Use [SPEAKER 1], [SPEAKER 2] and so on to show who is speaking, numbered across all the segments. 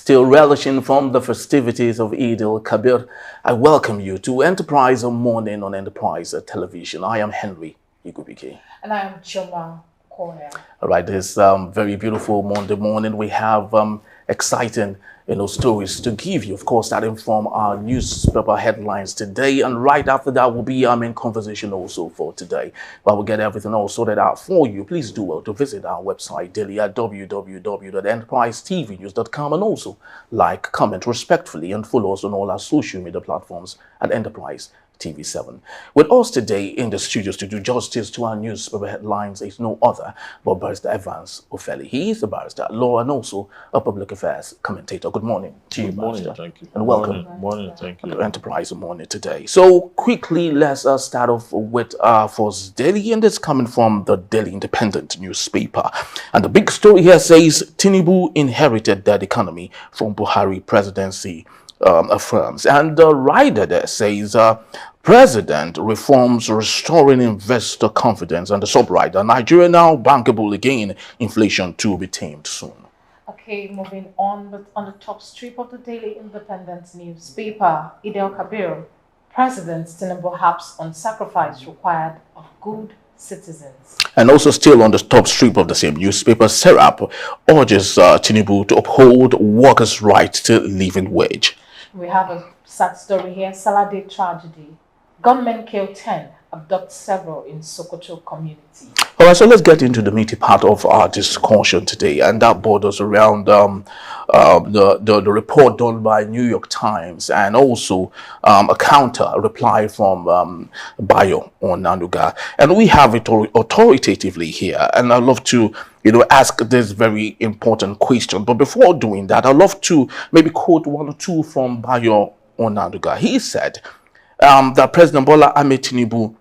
[SPEAKER 1] Still relishing from the festivities of Eid al-Kabir, I welcome you to Enterprise Morning on Enterprise Television. I am Henry Igubike.
[SPEAKER 2] And I am Choma Cornell.
[SPEAKER 1] All right, this very beautiful Monday morning, we have exciting stories to give you, of course, starting from our newspaper headlines today. And right after that will be our main conversation also for today. But we'll get everything all sorted out for you. Please do well to visit our website daily at www.enterprisetvnews.com, and also like, comment respectfully, and follow us on all our social media platforms at Enterprise TV7. With us today in the studios to do justice to our newspaper headlines is no other but Barrister Evans Ofeli. He is a barrister at law and also a public affairs commentator. Good morning to you, Barrister.
[SPEAKER 3] Morning, thank you.
[SPEAKER 1] And welcome.
[SPEAKER 3] Morning, thank you.
[SPEAKER 1] To Enterprise Morning today. So quickly, let's start off with our first daily, and it's coming from the Daily Independent newspaper. And the big story here says Tinubu inherited that economy from Buhari presidency. Affirms. And the rider there says President reforms restoring investor confidence, and the sub-rider Nigeria now bankable again, inflation to be tamed soon.
[SPEAKER 2] Okay, moving on, but on the top strip of the Daily Independent newspaper, Eid al-Kabir, President Tinubu harps on sacrifice required of good citizens.
[SPEAKER 1] And also still on the top strip of the same newspaper, Serap urges Tinubu to uphold workers' right to living wage.
[SPEAKER 2] We have a sad story here, Saturday tragedy. Gunmen kill 10, abduct several in Sokoto community.
[SPEAKER 1] All right, so let's get into the meaty part of our discussion today, and that borders around the report done by New York Times, and also a counter reply from Bayo Onanuga. And we have it authoritatively here, and I'd love to ask this very important question. But before doing that, I'd love to maybe quote one or two from Bayo Onanuga. He said that President Bola Ahmed Tinubu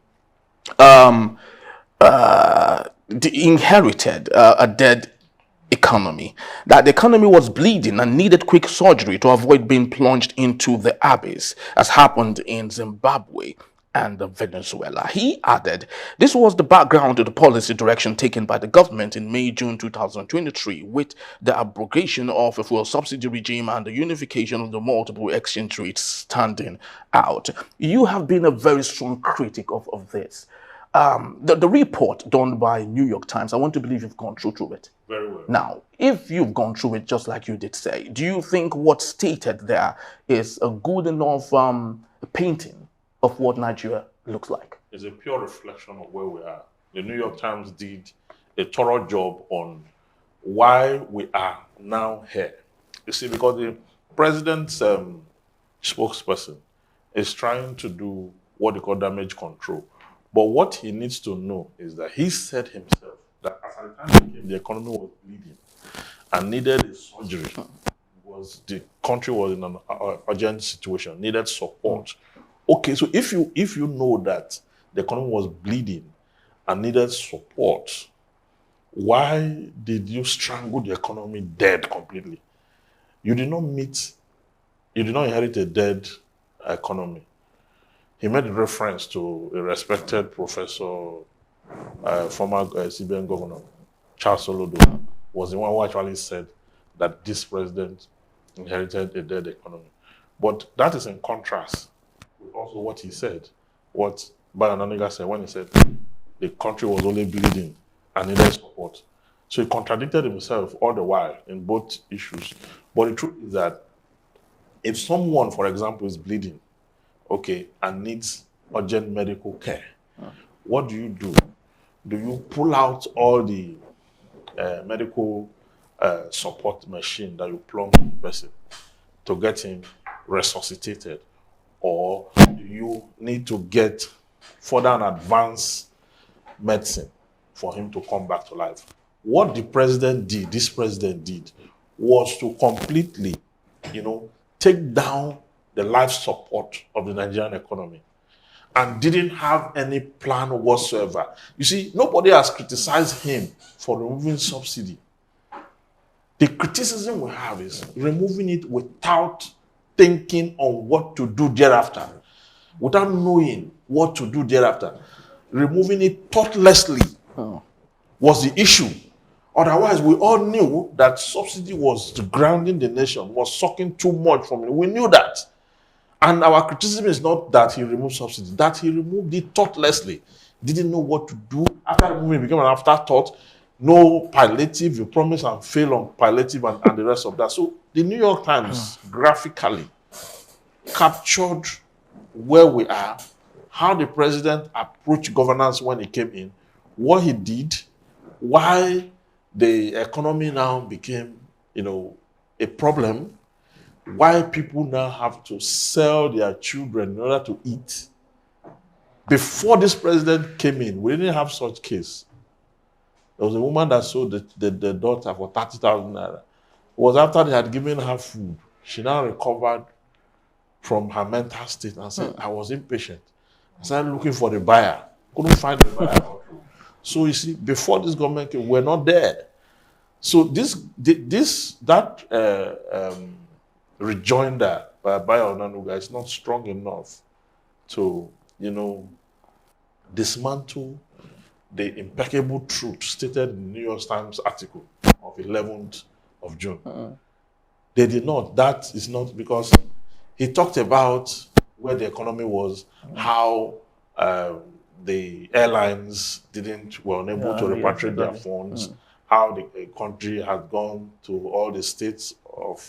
[SPEAKER 1] inherited a dead economy, that the economy was bleeding and needed quick surgery to avoid being plunged into the abyss, as happened in Zimbabwe and Venezuela. He added, this was the background to the policy direction taken by the government in May-June 2023, with the abrogation of a fuel subsidy regime and the unification of the multiple exchange rates standing out. You have been a very strong critic of this. The report done by New York Times, I want to believe you've gone through it.
[SPEAKER 3] Very well.
[SPEAKER 1] Now, if you've gone through it just like you did say, do you think what's stated there is a good enough painting of what Nigeria looks like?
[SPEAKER 3] It's a pure reflection of where we are. The New York Times did a thorough job on why we are now here. You see, because the president's spokesperson is trying to do what they call damage control. But what he needs to know is that he said himself that as at the time he came, the economy was bleeding and needed a surgery. The country was in an urgent situation, needed support. Okay, so if you know that the economy was bleeding and needed support, why did you strangle the economy dead completely? You did not inherit a dead economy. He made reference to a respected professor, former CBN governor, Charles Solodo, was the one who actually said that this president inherited a dead economy. But that is in contrast with also what he said, what Bayananiga said when he said the country was only bleeding and needed support. So he contradicted himself all the while in both issues. But the truth is that if someone, for example, is bleeding, okay, and needs urgent medical care, what do? Do you pull out all the medical support machine that you plumb the person to get him resuscitated? Or do you need to get further and advanced medicine for him to come back to life? What this president did, was to completely, take down the life support of the Nigerian economy and didn't have any plan whatsoever. You see, nobody has criticized him for removing subsidy. The criticism we have is removing it without thinking on what to do thereafter, without knowing what to do thereafter. Removing it thoughtlessly was the issue. Otherwise, we all knew that subsidy was grounding the nation, was sucking too much from it. We knew that. And our criticism is not that he removed subsidy, that he removed it thoughtlessly. Didn't know what to do. After removing it, became an afterthought. No palliative, you promise and fail on palliative and the rest of that. So the New York Times graphically captured where we are, how the president approached governance when he came in, what he did, why the economy now became, a problem, why people now have to sell their children in order to eat. Before this president came in, we didn't have such case. There was a woman that sold the daughter for 30,000 naira. It was after they had given her food. She now recovered from her mental state and said, I was impatient. I started looking for the buyer. Couldn't find the buyer. So you see, before this government came, we're not there. So that rejoinder by Bayo Onanuga is not strong enough to, dismantle the impeccable truth stated in the New York Times article of 11th of June. They did not. That is not because he talked about where the economy was, how the airlines were unable to repatriate their funds, how the country had gone to all the states of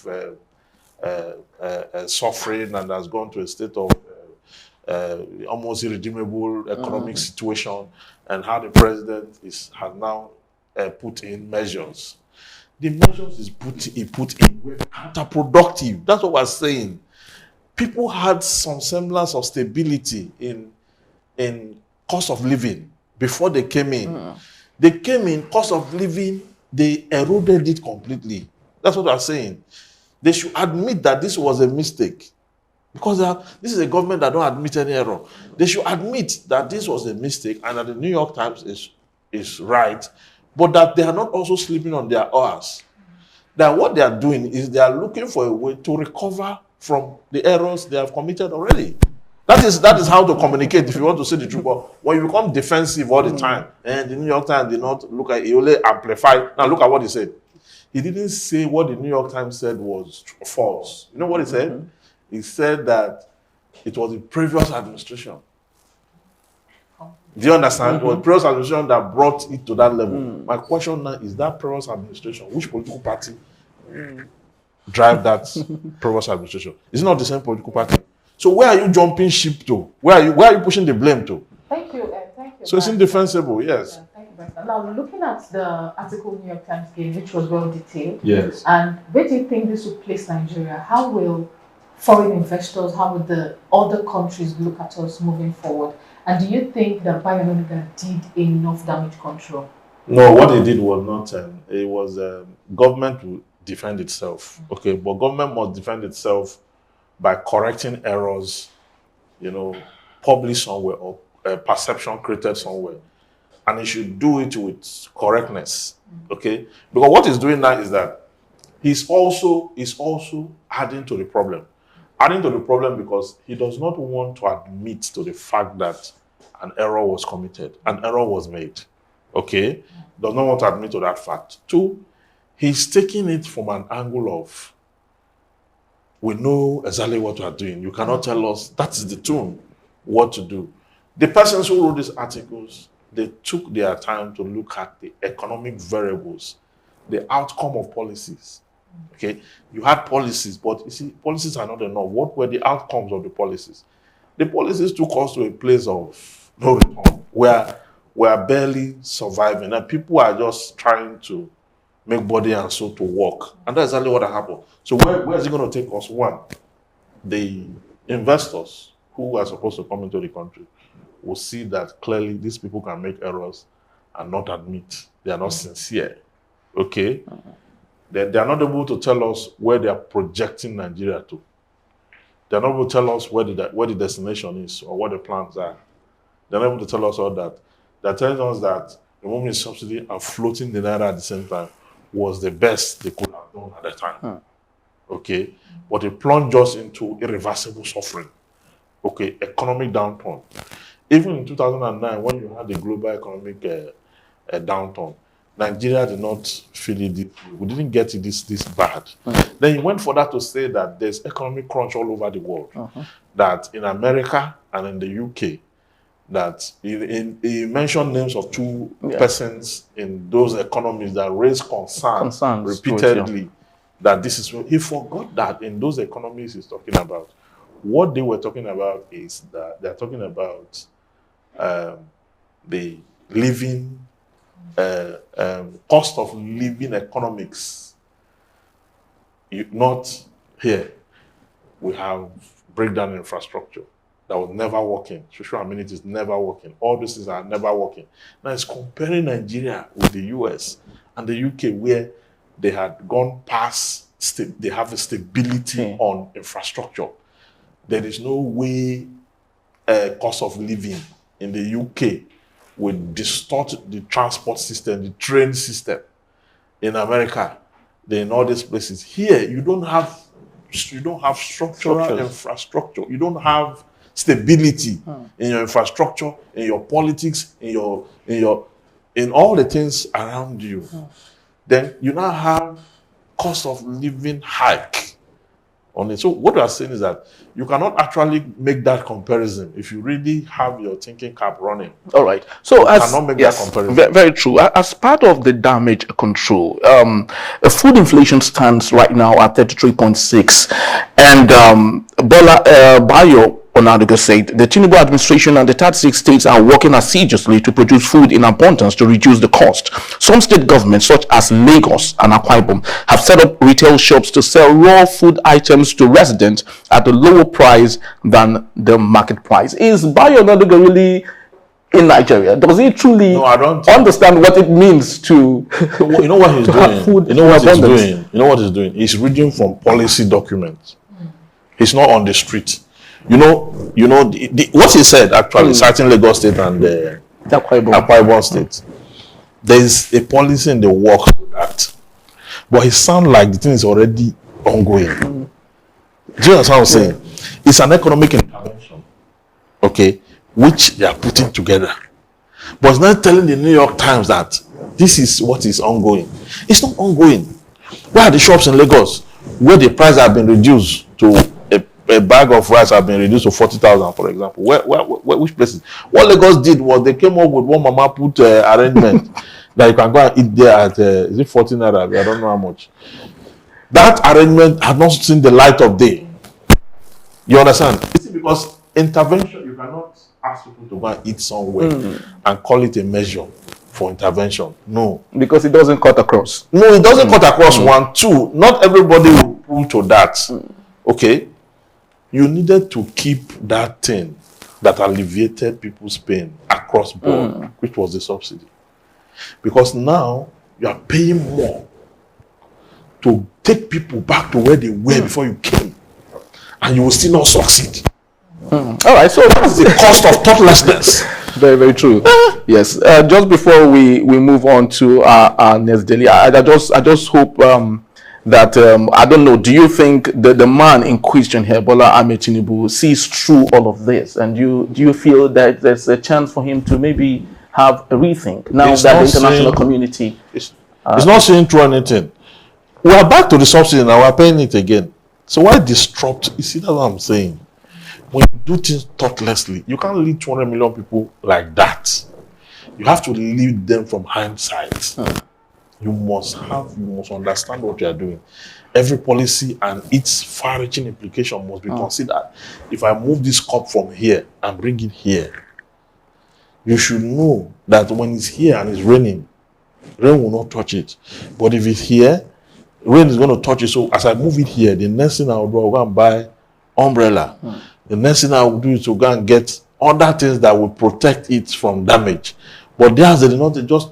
[SPEAKER 3] suffering and has gone to a state of almost irredeemable economic situation, and how the president has now put in measures. The measures he put in were counterproductive. That's what we're saying. People had some semblance of stability in cost of living before they came in. They came in, cost of living, they eroded it completely. That's what I'm saying. They should admit that this was a mistake. Because this is a government that don't admit any error. They should admit that this was a mistake and that the New York Times is right, but that they are not also sleeping on their oars. That what they are doing is they are looking for a way to recover from the errors they have committed already. That is how to communicate if you want to say the truth. But when you become defensive all the time, and the New York Times did not look at it, he only amplified. Now look at what he said. He didn't say what the New York Times said was false. You know what he said? He said that it was the previous administration. Do you understand? It was the previous administration that brought it to that level. My question now is that previous administration, which political party drive that previous administration? Is it not the same political party? So where are you jumping ship to? Where are you pushing the blame to?
[SPEAKER 2] Thank you. Thank you.
[SPEAKER 3] So it's indefensible, yes.
[SPEAKER 2] Thank you, Brenda. Now, looking at the article New York Times gave, which was well detailed,
[SPEAKER 3] yes.
[SPEAKER 2] And where do you think this will place Nigeria? How will foreign investors, how would the other countries look at us moving forward? And do you think that Bayo Onanuga did enough damage control?
[SPEAKER 3] No, what he did was not. It was government to defend itself. Okay, but government must defend itself by correcting errors, published somewhere or perception created somewhere, and he should do it with correctness. Okay, because what he's doing now is that he's also adding to the problem. Adding to the problem because he does not want to admit to the fact that an error was committed, an error was made. Okay? Does not want to admit to that fact. Two, he's taking it from an angle of, we know exactly what we are doing. You cannot tell us, that is the tune, what to do. The persons who wrote these articles, they took their time to look at the economic variables, the outcome of policies. Okay, you had policies, but you see, policies are not enough. What were the outcomes of the policies? The policies took us to a place of no return, where we are barely surviving, and people are just trying to make body and soul to work. And that's exactly what happened. So where is it going to take us? One, the investors who are supposed to come into the country will see that clearly these people can make errors and not admit they are not sincere. Okay? They are not able to tell us where they are projecting Nigeria to. They are not able to tell us where the destination is or what the plans are. They are not able to tell us all that. They are telling us that removing subsidy and floating the naira at the same time was the best they could have done at the time. Okay? But it plunged us into irreversible suffering. Okay? Economic downturn. Even in 2009, when you had the global economic downturn, Nigeria did not feel it this way. We didn't get it this bad. Then he went further to say that there's economic crunch all over the world. That in America and in the UK, that he mentioned names of two persons in those economies that raised concerns repeatedly that this is, he forgot that in those economies he's talking about, what they were talking about is that they're talking about the living, cost of living economics. Not here. We have breakdown infrastructure that was never working. Social amenities never working. All these things are never working. Now it's comparing Nigeria with the US and the UK, where they had gone past, they have a stability on infrastructure. There is no way cost of living in the UK would distort the transport system, the train system. In America, in all these places. Here, you don't have structural infrastructure. You don't have stability in your infrastructure, in your politics, in all the things around you. Then you now have cost of living hike on it. So what we are saying is that you cannot actually make that comparison if you really have your thinking cap running.
[SPEAKER 1] All right. So
[SPEAKER 3] you cannot make that comparison.
[SPEAKER 1] Very true. As part of the damage control, food inflation stands right now at 33.6, and Bayo Onaduga said the Tinubu administration and the 36 states are working assiduously to produce food in abundance to reduce the cost. Some state governments, such as Lagos and Akwa Ibom, have set up retail shops to sell raw food items to residents at a lower price than the market price. Is Bayo Onaduga really in Nigeria? Does he truly understand what it means to
[SPEAKER 3] you know what he's doing?
[SPEAKER 1] Food
[SPEAKER 3] you know what he's doing? You know what he's doing? He's reading from policy documents. He's not on the street. You know, what he said actually, citing Lagos State and Akwa Ibom State. There is a policy in the works with that, but it sounds like the thing is already ongoing. Do you understand what I'm saying? It's an economic intervention, okay, which they are putting together, but it's not telling the New York Times that this is what is ongoing. It's not ongoing. Where are the shops in Lagos where the price have been reduced to a bag of rice have been reduced to 40,000, for example? Which places? What Lagos did was they came up with one mama put arrangement that you can go and eat there at is it 14 naira? I don't know how much. That arrangement had not seen the light of day. You understand? It's because intervention, you cannot ask people to go and eat somewhere and call it a measure for intervention. No,
[SPEAKER 1] because it doesn't cut across.
[SPEAKER 3] No, it doesn't cut across. One, two, not everybody will pull to that. Okay. You needed to keep that thing that alleviated people's pain across board, which was the subsidy. Because now you are paying more to take people back to where they were before you came, and you will still not succeed.
[SPEAKER 1] All right, so
[SPEAKER 3] that's the cost of thoughtlessness.
[SPEAKER 1] Very, very true. Yes. Just before we move on to our next daily, I just hope that I don't know. Do you think the man in question here, Bola Ahmed Tinubu, sees through all of this, and do you feel that there's a chance for him to maybe have a rethink now that the international community?
[SPEAKER 3] It's not seeing through anything. We are back to the subsidy now. We are paying it again. So why disrupt? You see, that's what I'm saying. When you do things thoughtlessly, you can't lead 200 million people like that. You have to lead them from hindsight. You must understand what you are doing. Every policy and its far-reaching implication must be considered. If I move this cup from here and bring it here, you should know that when it's here and it's raining, rain will not touch it. But if it's here, rain is going to touch it. So as I move it here, the next thing I will do, I will go and buy umbrella. The next thing I will do is to go and get other things that will protect it from damage. But theirs, they did not. They just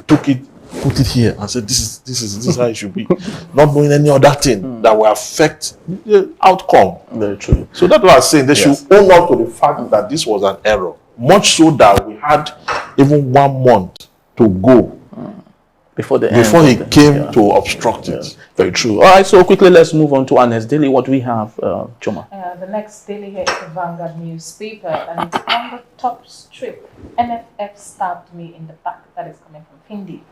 [SPEAKER 3] took it, put it here, and said, "This is how it should be," not doing any other thing that will affect the outcome.
[SPEAKER 1] Very true.
[SPEAKER 3] So that's what I'm saying. They should own up to the fact that this was an error. Much so that we had even 1 month to go before he came to obstruct it.
[SPEAKER 1] Very true. All right, so quickly let's move on to our next daily. What do we have, Choma?
[SPEAKER 2] The next daily here is the Vanguard newspaper, and it's on the top strip. NFF stabbed me in the back. That is coming from Hindi.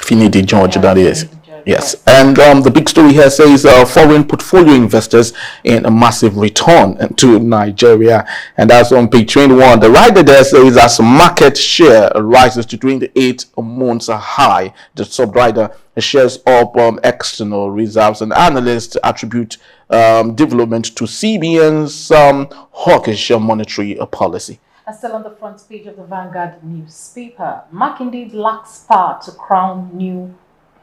[SPEAKER 1] Finidi George,
[SPEAKER 2] Yeah,
[SPEAKER 1] that is.
[SPEAKER 2] Finidi George,
[SPEAKER 1] Yes.
[SPEAKER 2] yes.
[SPEAKER 1] And the big story here says foreign portfolio investors in a massive return to Nigeria. And that's on page 21. The writer there says as market share rises to 28 months high, the subwriter shares up external reserves, and analysts attribute development to CBN's hawkish monetary policy.
[SPEAKER 2] And still on the front page of the Vanguard newspaper, Makinde lacks power to crown new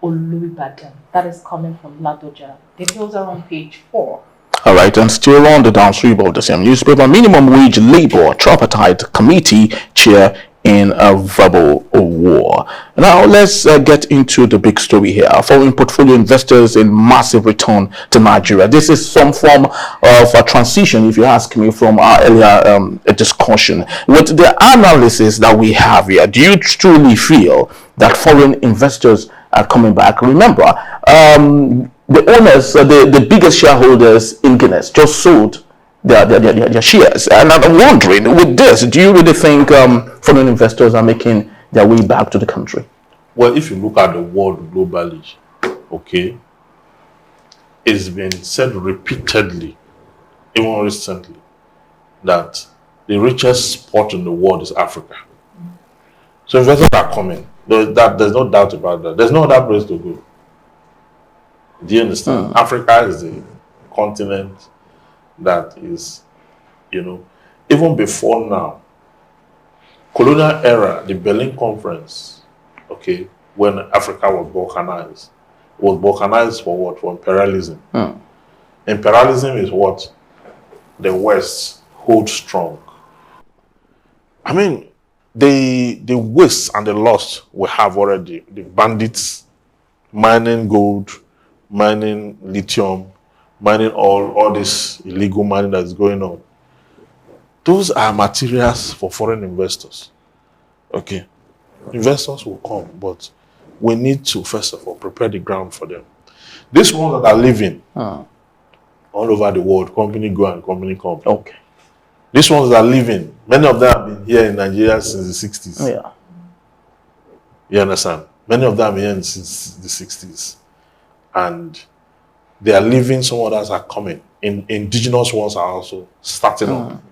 [SPEAKER 2] Olubadan. That is coming from Ladoja. Details are on page 4.
[SPEAKER 1] All right, and still on the downstream of the same newspaper, minimum wage labor tripartite committee chair in a verbal war. Now let's get into the big story here. Foreign portfolio investors in massive return to Nigeria. This is some form of a transition, if you ask me, from our earlier discussion. With the analysis that we have here, do you truly feel that foreign investors are coming back? Remember, the owners, the biggest shareholders in Guinness just sold their shares. And I'm wondering, with this, do you really think foreign investors are making their way back to the country?
[SPEAKER 3] Well, if you look at the world globally, okay, it's been said repeatedly, even recently, that the richest spot in the world is Africa. So investors are coming. There's no doubt about that. There's no other place to go. Do you understand? Africa is the continent that is, even before now, colonial era, the Berlin Conference, okay, when Africa was balkanized for what? For imperialism. Imperialism is what the West holds strong. I mean, the waste and the loss we have already, the bandits mining gold, mining lithium, mining all this illegal mining that's going on. Those are materials for foreign investors. Okay. Investors will come, but we need to, first of all, prepare the ground for them. These ones that are living all over the world, company go and company come.
[SPEAKER 1] Okay.
[SPEAKER 3] These ones that are living, many of them have been here in Nigeria since the 60s.
[SPEAKER 1] Yeah.
[SPEAKER 3] You understand? Many of them are here since the 60s. And they are leaving, some others are coming. Indigenous ones are also starting up.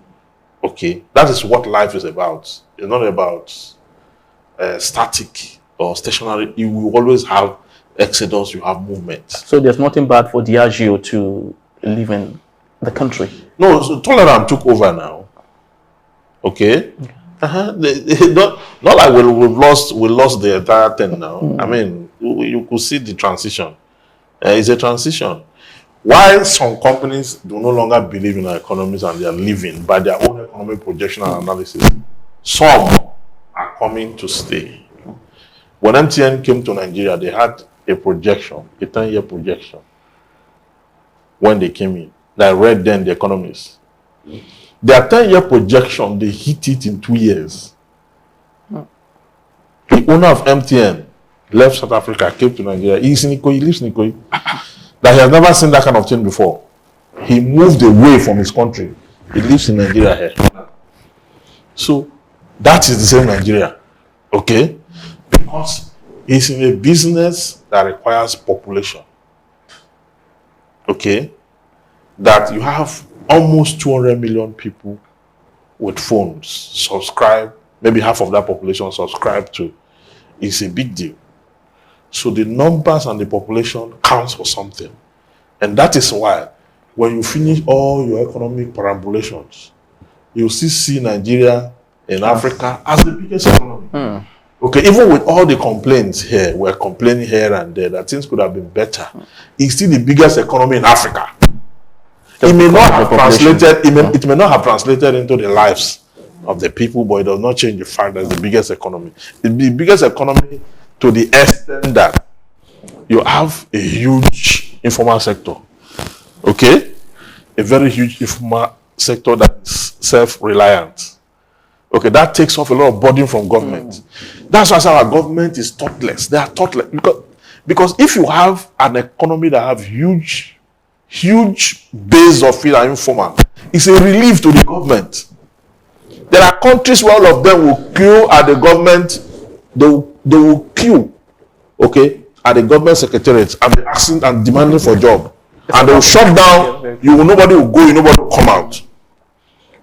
[SPEAKER 3] Okay, that is what life is about. It's not about static or stationary. You will always have exodus, you have movement.
[SPEAKER 1] So there's nothing bad for Diageo to live in the country?
[SPEAKER 3] No, so Tolerant took over now. Okay? Not like we lost the entire thing now. I mean, you could see the transition. It's a transition. Why some companies do no longer believe in our economies and they are living by their own economic projection and analysis, some are coming to stay. When MTN came to Nigeria, they had a projection, a 10-year projection, when they came in. I read then the economists. Their 10-year projection, they hit it in 2 years. The owner of MTN left South Africa, came to Nigeria. He lives in Ikoyi. That he has never seen that kind of thing before. He moved away from his country. He lives in Nigeria here. So that is the same Nigeria. Okay? Because he's in a business that requires population. Okay? That you have almost 200 million people with phones subscribe, maybe half of that population subscribe to. It's a big deal. So the numbers and the population counts for something. And that is why when you finish all your economic perambulations, you still see Nigeria in Africa as the biggest economy. Okay, even with all the complaints here, we're complaining here and there that things could have been better. It's still the biggest economy in Africa. It may not have translated, it may not have translated into the lives of the people, but it does not change the fact that it's the biggest economy. It's the biggest economy to the extent that you have a huge informal sector. Okay? A very huge informal sector that is self-reliant. Okay, that takes off a lot of burden from government. That's why our government is thoughtless. They are thoughtless. Because if you have an economy that have huge base of it and informal, it's a relief to the government. There are countries where all of them will queue at the government. They will queue okay, at the government secretariat and be asking and demanding for job. And they will shut down, nobody will go, nobody will come out.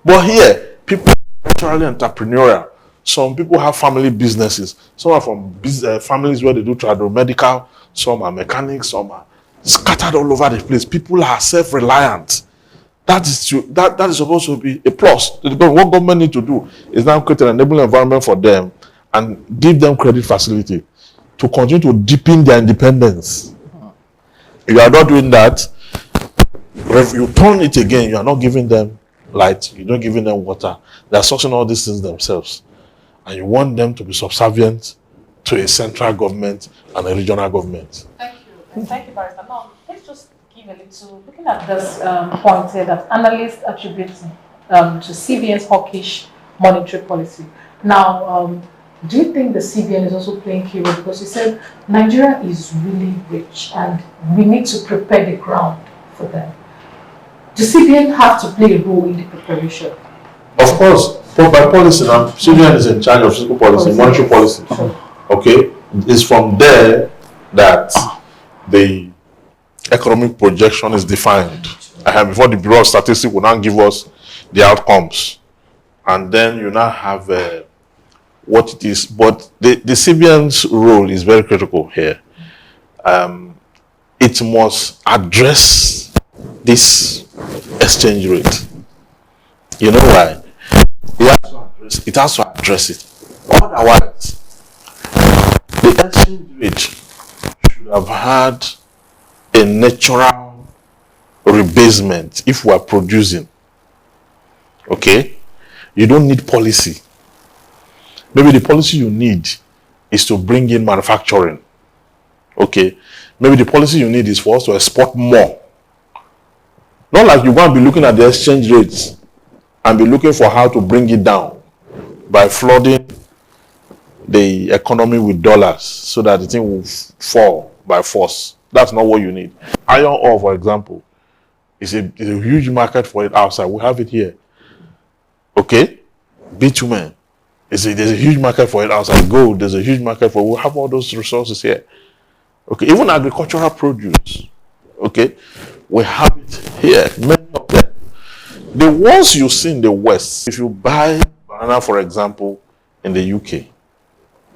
[SPEAKER 3] But here, people are naturally entrepreneurial. Some people have family businesses. Some are from families where they do medical. Some are mechanics. Some are scattered all over the place. People are self-reliant. That is supposed to be a plus. What government need to do is now create an enabling environment for them and give them credit facility to continue to deepen their independence. If you are not doing that, if you turn it again, you are not giving them light, you're not giving them water. They are sourcing all these things themselves. And you want them to be subservient to a central government and a regional government.
[SPEAKER 2] Thank you. Thank you, Barrister. Now, let's just give a little, looking at this point here that analysts attribute to CBN's hawkish monetary policy. Now, do you think the CBN is also playing key role? Because you said Nigeria is really rich and we need to prepare the ground for them. Does CBN have to play a role in the preparation?
[SPEAKER 3] Of course, by policy now, CBN is in charge of fiscal policy, monetary policy. Okay, it's from there that the economic projection is defined. Before the Bureau of Statistics will now give us the outcomes, and then you now have what it is. But the CBN's role is very critical here. It must address this exchange rate. You know why? It has to address it. Otherwise, the exchange rate should have had a natural rebasement if we are producing. Okay? You don't need policy. Maybe the policy you need is to bring in manufacturing. Okay? Maybe the policy you need is for us to export more. Not like you're going to be looking at the exchange rates and be looking for how to bring it down by flooding the economy with dollars so that the thing will fall by force. That's not what you need. Iron ore, for example, is a huge market for it outside. We have it here. Okay? Bitumen, there's a huge market for it outside. Gold, there's a huge market for it. We have all those resources here. Okay? Even agricultural produce. Okay? We have it here. Many of them. The ones you see in the West, if you buy banana, for example, in the UK,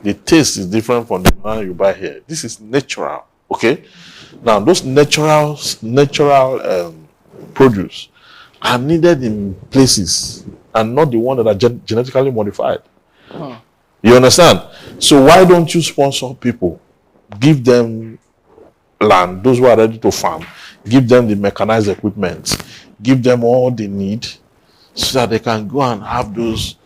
[SPEAKER 3] the taste is different from the banana you buy here. This is natural. Okay? Now, those natural produce are needed in places and not the one that are genetically modified. You understand? So why don't you sponsor people? Give them land, those who are ready to farm. Give them the mechanized equipment. Give them all they need so that they can go and have those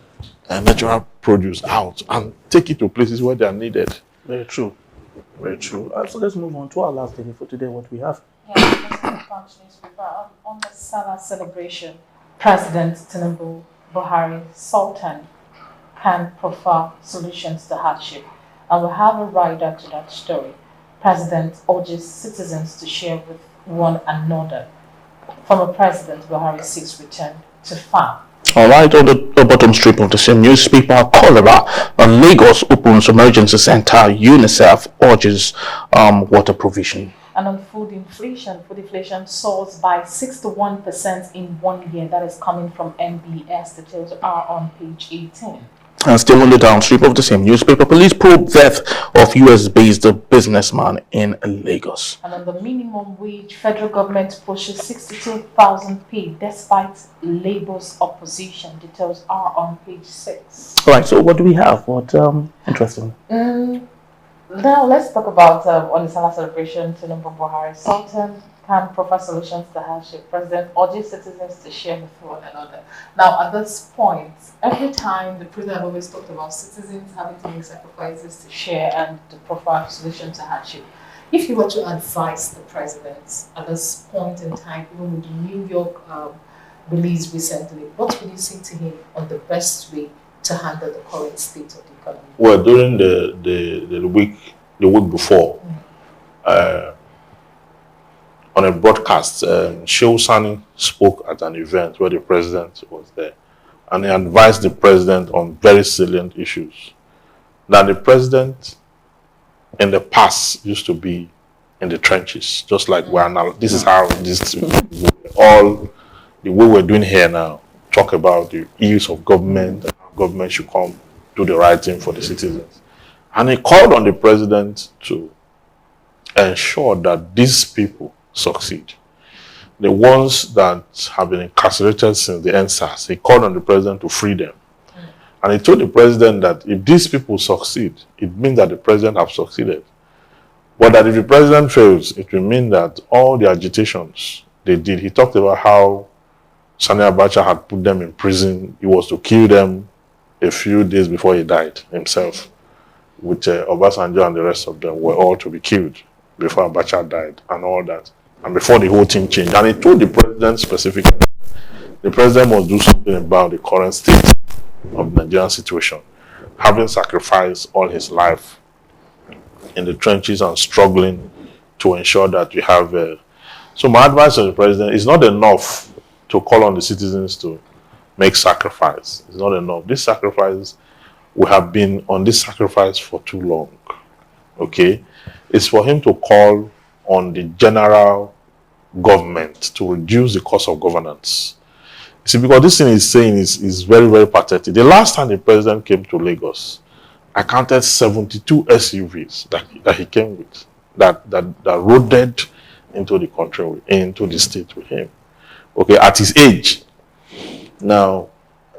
[SPEAKER 3] natural produce out and take it to places where they are needed.
[SPEAKER 1] Very true. Very true. So let's move on to our last thing for today, what we have.
[SPEAKER 2] On the Salah celebration, President Tinubu, Buhari, Sultan can prefer solutions to hardship. And we have a rider to that story. President urges citizens to share with one another. Former President Buhari seeks return to farm.
[SPEAKER 1] All right, on the bottom strip of the same newspaper, cholera. Lagos opens emergency center. UNICEF urges water provision.
[SPEAKER 2] And on food inflation soars by 61% in 1 year. That is coming from MBS. Details are on page 18.
[SPEAKER 1] And still on the downstream of the same newspaper, police probe death of US-based businessman in Lagos.
[SPEAKER 2] And on the minimum wage, federal government pushes 62,000 paid despite Labour's opposition. Details are on page 6.
[SPEAKER 1] All right, so what do we have? What interesting?
[SPEAKER 2] Now let's talk about on the Salah celebration. Tinubu Buhari, Sultan can provide solutions to hardship. President urges citizens to share with one another. Now, at this point, every time the president always talked about citizens having to make sacrifices to share and to provide solutions to hardship. If you were to advise the president at this point in time, even with the New York release recently, what would you say to him on the best way to handle the current state of the economy?
[SPEAKER 3] Well, during the week before, on a broadcast, Shehu Sani spoke at an event where the president was there, and he advised the president on very salient issues. Now, the president in the past used to be in the trenches, just like we're now. This is how this all the way we're doing here now. Talk about the ills of government and how government should come do the right thing for the citizens. And he called on the president to ensure that these people succeed. The ones that have been incarcerated since the NSAS, he called on the president to free them. And he told the president that if these people succeed, it means that the president has succeeded. But that if the president fails, it will mean that all the agitations they did, he talked about how Sani Abacha had put them in prison. He was to kill them a few days before he died himself, with Obasanjo and the rest of them were all to be killed before Abacha died and all that. And before the whole thing changed. And he told the president specifically, the president must do something about the current state of the Nigerian situation, having sacrificed all his life in the trenches and struggling to ensure that we have. So my advice to the president is not enough to call on the citizens to make sacrifice. It's not enough. This sacrifice, we have been on this sacrifice for too long. Okay, it's for him to call on the general government to reduce the cost of governance. See, because this thing he's saying is very, very pathetic. The last time the president came to Lagos, I counted 72 SUVs that he came with, that roaded into the country, into the state with him. Okay, at his age. Now,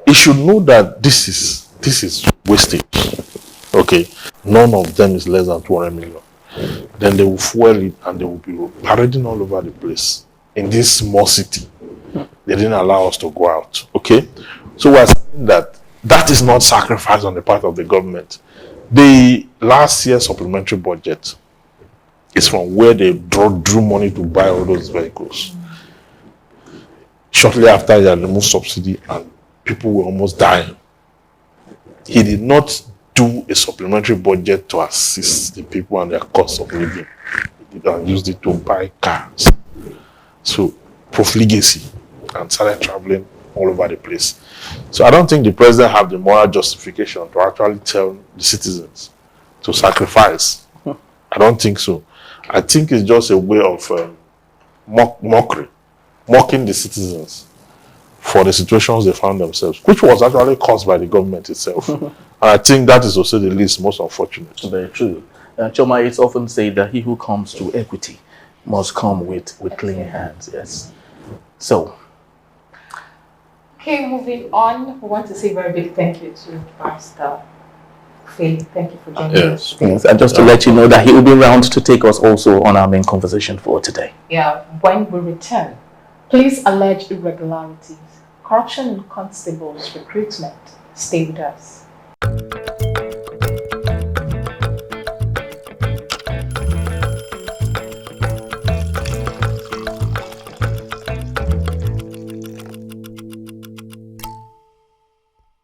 [SPEAKER 3] he should know that this is wastage. Okay, none of them is less than 200 million. Then they will fuel it and they will be parading all over the place in this small city. They didn't allow us to go out. Okay, so we're saying that is not sacrifice on the part of the government. The last year's supplementary budget is from where they drew money to buy all those vehicles. Shortly after, they had removed subsidy and people were almost dying. He did not do a supplementary budget to assist the people and their cost of living. He did not use it to buy cars. So, profligacy, and started traveling all over the place. So I don't think the president have the moral justification to actually tell the citizens to sacrifice. I don't think so. I think it's just a way of mockery, mocking the citizens for the situations they found themselves, which was actually caused by the government itself. And I think that is also the least most unfortunate.
[SPEAKER 1] Very true. Choma, it's often said that he who comes to equity must come with clean hands. Yes. So.
[SPEAKER 2] Okay, moving on. We want to say a very big thank you to Pastor Faye. Thank you for joining us.
[SPEAKER 1] Yes, and just to let you know that he will be around to take us also on our main conversation for today.
[SPEAKER 2] Yeah, when we return, police allege irregularities, corruption in constables' recruitment. Stay with us.